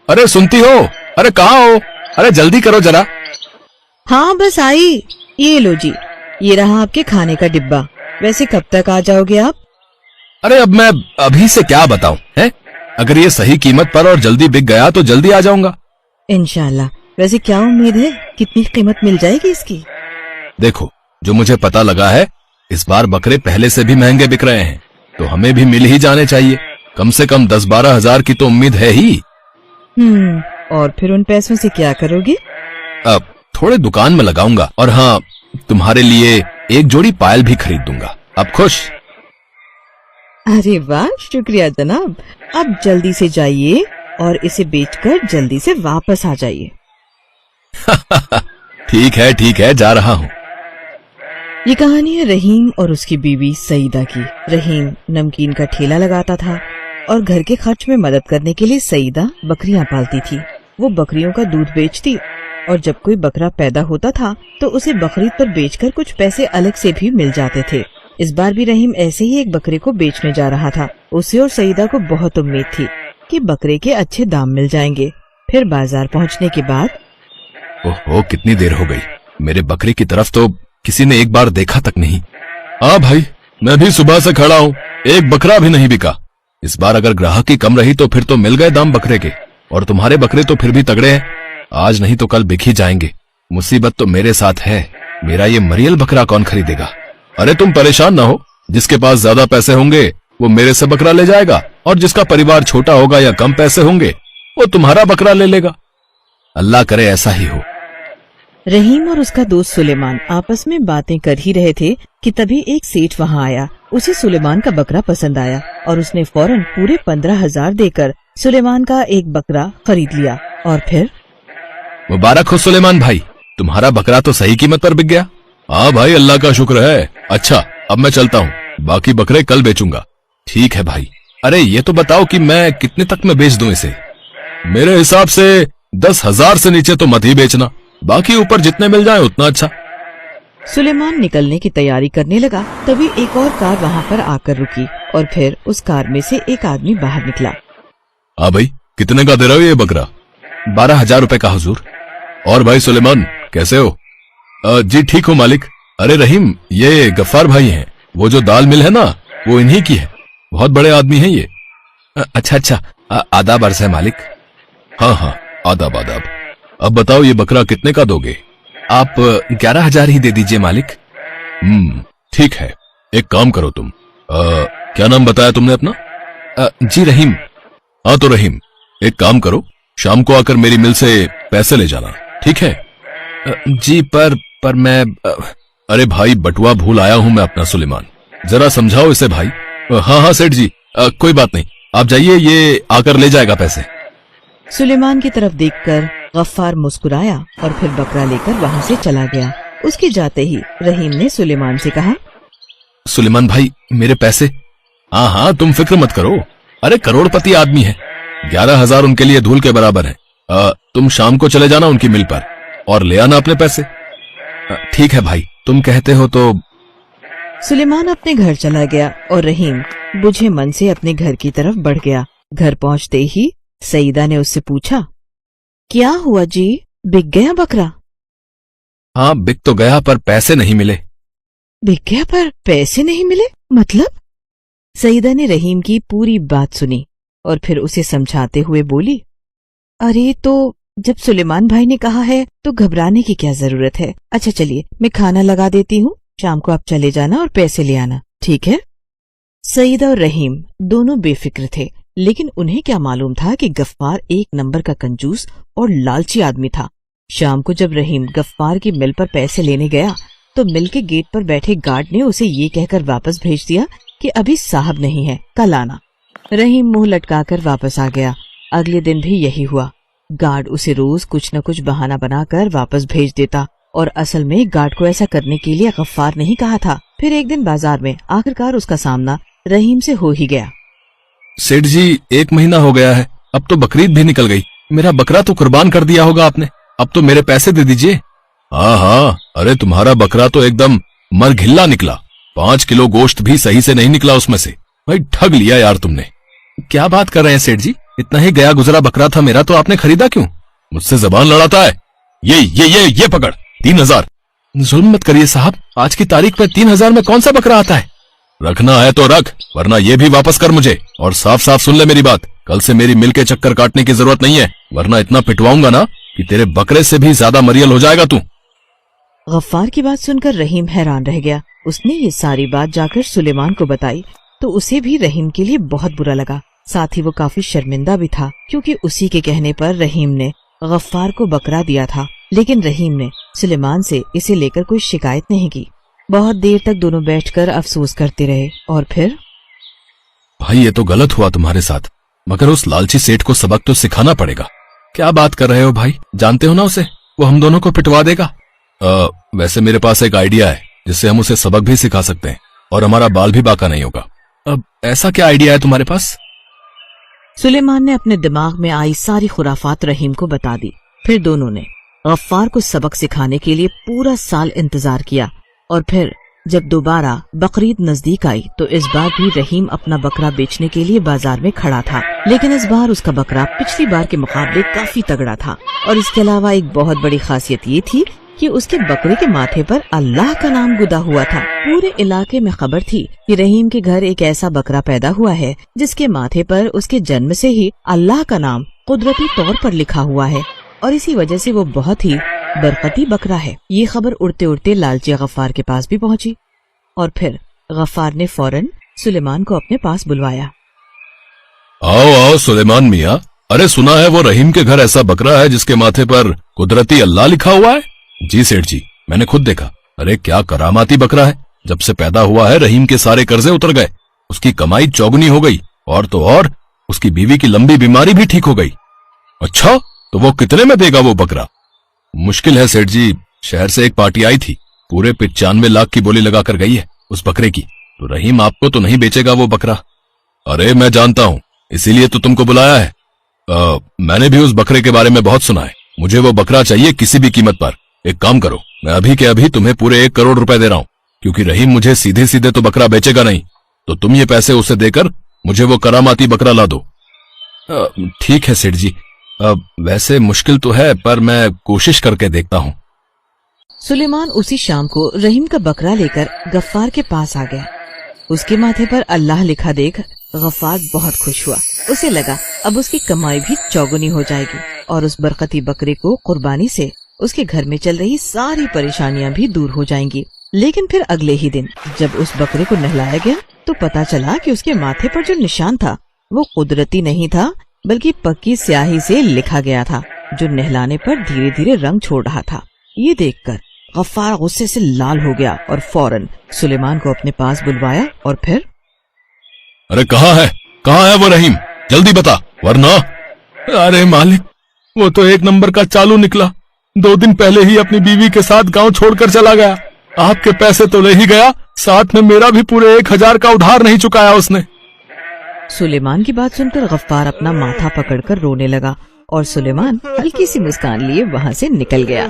अरे सुनती हो? अरे कहाँ हो? अरे जल्दी करो जरा। हाँ बस आई। ये लो जी, ये रहा आपके खाने का डिब्बा। वैसे कब तक आ जाओगे आप? अरे अब मैं अभी से क्या बताऊं है? अगर ये सही कीमत पर और जल्दी बिक गया तो जल्दी आ जाऊंगा। इंशाल्लाह। वैसे क्या उम्मीद है, कितनी कीमत मिल जाएगी इसकी? देखो, जो मुझे पता लगा है, इस बार बकरे पहले से भी महंगे बिक रहे हैं, तो हमें भी मिल ही जाने चाहिए। कम से कम 10-12 हजार की तो उम्मीद है ही। और फिर उन पैसों से क्या करोगे? अब थोड़े दुकान में लगाऊंगा, और हाँ, तुम्हारे लिए एक जोड़ी पायल भी खरीद दूंगा। अब खुश? अरे वाह, शुक्रिया जनाब। अब जल्दी से जाइए और इसे बेचकर जल्दी से वापस आ जाइए। ठीक है, जा रहा हूँ। ये कहानी है रहीम और उसकी बीवी सईदा की। रहीम नमकीन का ठेला लगाता था और घर के खर्च में मदद करने के लिए सईदा बकरियां पालती थी। वो बकरियों का दूध बेचती और जब कोई बकरा पैदा होता था तो उसे बकरीद पर बेचकर कुछ पैसे अलग से भी मिल जाते थे। इस बार भी रहीम ऐसे ही एक बकरे को बेचने जा रहा था। उसे और सईदा को बहुत उम्मीद थी कि बकरे के अच्छे दाम मिल जाएंगे। फिर बाजार पहुंचने के बाद, ओहो, कितनी देर हो गई। मेरे बकरे की तरफ तो किसी ने एक बार देखा तक नहीं। हाँ भाई, मैं भी सुबह से खड़ा हूँ, एक बकरा भी नहीं बिका। इस बार अगर ग्राहकी कम रही तो फिर तो मिल गए दाम बकरे के, और तुम्हारे बकरे तो फिर भी तगड़े हैं। आज नहीं तो कल बिक ही जाएंगे। मुसीबत तो मेरे साथ है, मेरा ये मरियल बकरा कौन खरीदेगा? अरे तुम परेशान ना हो, जिसके पास ज्यादा पैसे होंगे वो मेरे से बकरा ले जाएगा, और जिसका परिवार छोटा होगा या कम पैसे होंगे वो तुम्हारा बकरा ले लेगा। अल्लाह करे ऐसा ही हो। रहीम और उसका दोस्त सुलेमान आपस में बातें कर ही रहे थे कि तभी एक सेठ वहाँ आया। उसे सुलेमान का बकरा पसंद आया और उसने फौरन पूरे 15,000 देकर सुलेमान का एक बकरा खरीद लिया। और फिर, मुबारक हो सुलेमान भाई, तुम्हारा बकरा तो सही कीमत पर बिक गया। हाँ भाई, अल्लाह का शुक्र है। अच्छा, अब मैं चलता हूँ, बाकी बकरे कल बेचूंगा। ठीक है भाई। अरे ये तो बताओ कि मैं कितने तक में बेच दूं इसे? मेरे हिसाब से 10,000 से नीचे तो मत ही बेचना, बाकी ऊपर जितने मिल जाए उतना अच्छा। सुलेमान निकलने की तैयारी करने लगा, तभी एक और कार वहाँ पर आकर रुकी और फिर उस कार में से एक आदमी बाहर निकला। हाँ भाई, कितने का दे रहे हो ये बकरा? 12,000 रुपए का हुजूर। और भाई सुलेमान, कैसे हो? जी ठीक हो मालिक। अरे रहीम, ये गफ्फार भाई हैं, वो जो दाल मिल है ना, वो इन्हीं की है। बहुत बड़े आदमी हैं ये। अच्छा, आदाब अर्ज़ है मालिक। हाँ, आदाब। अब बताओ, ये बकरा कितने का दोगे? आप 11,000 ही दे दीजिए मालिक। ठीक है, एक काम करो तुम। क्या नाम बताया तुमने अपना? जी रहीम। हाँ तो रहीम, एक काम करो, शाम को आकर मेरी मिल से पैसे ले जाना, ठीक है? जी पर मैं अरे भाई, बटुआ भूल आया हूं मैं अपना सुलेमान, जरा समझाओ इसे भाई। हाँ सेठ जी, कोई बात नहीं, आप जाइए, ये आकर ले जाएगा पैसे। सुलेमान की तरफ देखकर गफ्फार मुस्कुराया और फिर बकरा लेकर वहाँ से चला गया। उसके जाते ही रहीम ने सुलेमान से कहा, सुलेमान भाई, मेरे पैसे? हाँ, तुम फिक्र मत करो। अरे करोड़पति आदमी है, 11,000 उनके लिए धूल के बराबर है। तुम शाम को चले जाना उनकी मिल पर और ले आना अपने पैसे। ठीक है भाई, तुम कहते हो तो। सुलेमान अपने घर चला गया और रहीम बुझे मन से अपने घर की तरफ बढ़ गया। घर पहुँचते ही सईदा ने उससे पूछा, क्या हुआ जी, बिक गया बकरा? हाँ, बिक तो गया पर पैसे नहीं मिले। बिक गया पर पैसे नहीं मिले मतलब? सईदा ने रहीम की पूरी बात सुनी और फिर उसे समझाते हुए बोली, अरे तो जब सुलेमान भाई ने कहा है तो घबराने की क्या जरूरत है। अच्छा चलिए, मैं खाना लगा देती हूँ, शाम को आप चले जाना और पैसे ले आना, ठीक है? सईदा और रहीम दोनों बेफिक्र थे, लेकिन उन्हें क्या मालूम था कि गफ्फार एक नंबर का कंजूस और लालची आदमी था। शाम को जब रहीम गफ्फार की मिल पर पैसे लेने गया तो मिल के गेट पर बैठे गार्ड ने उसे ये कहकर वापस भेज दिया कि अभी साहब नहीं है, कल आना। रहीम मुंह लटकाकर वापस आ गया। अगले दिन भी यही हुआ। गार्ड उसे रोज कुछ न कुछ बहाना बनाकर वापस भेज देता और असल में गार्ड को ऐसा करने के लिए गफ्फार नहीं कहा था। फिर एक दिन बाजार में आखिरकार उसका सामना रहीम से हो ही गया। सेठ जी, 1 महीना हो गया है, अब तो बकरीद भी निकल गई। मेरा बकरा तो कुर्बान कर दिया होगा आपने, अब तो मेरे पैसे दे दीजिए। हाँ, अरे तुम्हारा बकरा तो एकदम मरघिल्ला निकला, 5 किलो गोश्त भी सही से नहीं निकला उसमें से। भाई ठग लिया यार तुमने। क्या बात कर रहे हैं सेठ जी, इतना ही गया गुजरा बकरा था मेरा, तो आपने खरीदा क्यों? मुझसे जबान लड़ाता है। ये पकड़ 3,000। जुल्म मत करिए साहब, आज की तारीख पे 3,000 में कौन सा बकरा आता है? रखना है तो रख, वरना ये भी वापस कर मुझे। और साफ साफ सुन ले मेरी बात, कल से मेरी मिल के चक्कर काटने की जरूरत नहीं है, वरना इतना पिटवाऊंगा ना कि तेरे बकरे से भी ज्यादा मरियल हो जाएगा तू। गफ्फार की बात सुनकर रहीम हैरान रह गया। उसने ये सारी बात जाकर सुलेमान को बताई तो उसे भी रहीम के लिए बहुत बुरा लगा। साथ ही वो काफी शर्मिंदा भी था, क्योंकि उसी के कहने पर रहीम ने गफ्फार को बकरा दिया था। लेकिन रहीम ने सुलेमान से इसे लेकर कोई शिकायत नहीं की। बहुत देर तक दोनों बैठकर अफसोस करते रहे और फिर भाई ये तो गलत हुआ तुम्हारे साथ, मगर उस लालची सेठ को सबक तो सिखाना पड़ेगा। क्या बात कर रहे हो भाई, जानते हो ना उसे, वो हम दोनों को पिटवा देगा। वैसे मेरे पास एक आइडिया है जिससे हम उसे सबक भी सिखा सकते हैं और हमारा बाल भी बाका नहीं होगा। अब ऐसा क्या आइडिया है तुम्हारे पास? सुलेमान ने अपने दिमाग में आई सारी खुराफात रहीम को बता दी। फिर दोनों ने गफ्फार को सबक सिखाने के लिए पूरा साल इंतजार किया और फिर जब दोबारा बकरीद नजदीक आई तो इस बार भी रहीम अपना बकरा बेचने के लिए बाजार में खड़ा था। लेकिन इस बार उसका बकरा पिछली बार के मुकाबले काफी तगड़ा था और इसके अलावा एक बहुत बड़ी खासियत ये थी कि उसके बकरे के माथे पर अल्लाह का नाम गुदा हुआ था। पूरे इलाके में खबर थी कि रहीम के घर एक ऐसा बकरा पैदा हुआ है जिसके माथे पर उसके जन्म से ही अल्लाह का नाम कुदरती तौर पर लिखा हुआ है और इसी वजह से वो बहुत ही बरकती बकरा है। ये खबर उड़ते उड़ते लालची गफ्फार के पास भी पहुंची और फिर गफ्फार ने फौरन सुलेमान को अपने पास बुलवाया। आओ आओ सुलेमान मियाँ, अरे सुना है वो रहीम के घर ऐसा बकरा है जिसके माथे पर कुदरती अल्लाह लिखा हुआ है। जी सेठ जी, मैंने खुद देखा। अरे क्या करामाती बकरा है, जब से पैदा हुआ है रहीम के सारे कर्जे उतर गए, उसकी कमाई चौगुनी हो गई और तो और उसकी बीवी की लंबी बीमारी भी ठीक हो गई। अच्छा, तो वो कितने में देगा वो बकरा? मुश्किल है सेठ जी, शहर से एक पार्टी आई थी, पूरे 95 लाख की बोली लगाकर गई है उस बकरे की, तो रहीम आपको तो नहीं बेचेगा वो बकरा। अरे मैं जानता हूँ, इसीलिए तो तुमको बुलाया है। मैंने भी उस बकरे के बारे में बहुत सुना है, मुझे वो बकरा चाहिए किसी भी कीमत पर। एक काम करो, मैं अभी के अभी तुम्हें पूरे 1 करोड़ रुपए दे रहा हूँ, क्योंकि रहीम मुझे सीधे सीधे तो बकरा बेचेगा नहीं, तो तुम ये पैसे उसे देकर मुझे वो करामाती बकरा ला दो। ठीक है सेठ जी, वैसे मुश्किल तो है पर मैं कोशिश करके देखता हूँ। सुलेमान उसी शाम को रहीम का बकरा लेकर गफ्फार के पास आ गया। उसके माथे पर अल्लाह लिखा देख गफ्फार बहुत खुश हुआ। उसे लगा अब उसकी कमाई भी चौगुनी हो जाएगी और उस बरकती बकरे को कुर्बानी से उसके घर में चल रही सारी परेशानियां भी दूर हो जाएंगी। लेकिन फिर अगले ही दिन जब उस बकरे को नहलाया गया तो पता चला कि उसके माथे पर जो निशान था वो कुदरती नहीं था, बल्कि पक्की स्याही से लिखा गया था, जो नहलाने पर धीरे धीरे रंग छोड़ रहा था। ये देखकर गफ्फार गुस्से से लाल हो गया और फौरन सुलेमान को अपने पास बुलवाया और फिर अरे कहाँ है वो रहीम, जल्दी बता वरना। अरे मालिक, वो तो 1 नंबर का चालू निकला, 2 दिन पहले ही अपनी बीवी के साथ गांव छोड़कर चला गया। आपके पैसे तो ले ही गया, साथ में मेरा भी पूरे 1000 का उधार नहीं चुकाया उसने। सुलेमान की बात सुनकर गफ्फार अपना माथा पकड़कर रोने लगा और सुलेमान हल्की सी मुस्कान लिए वहाँ से निकल गया।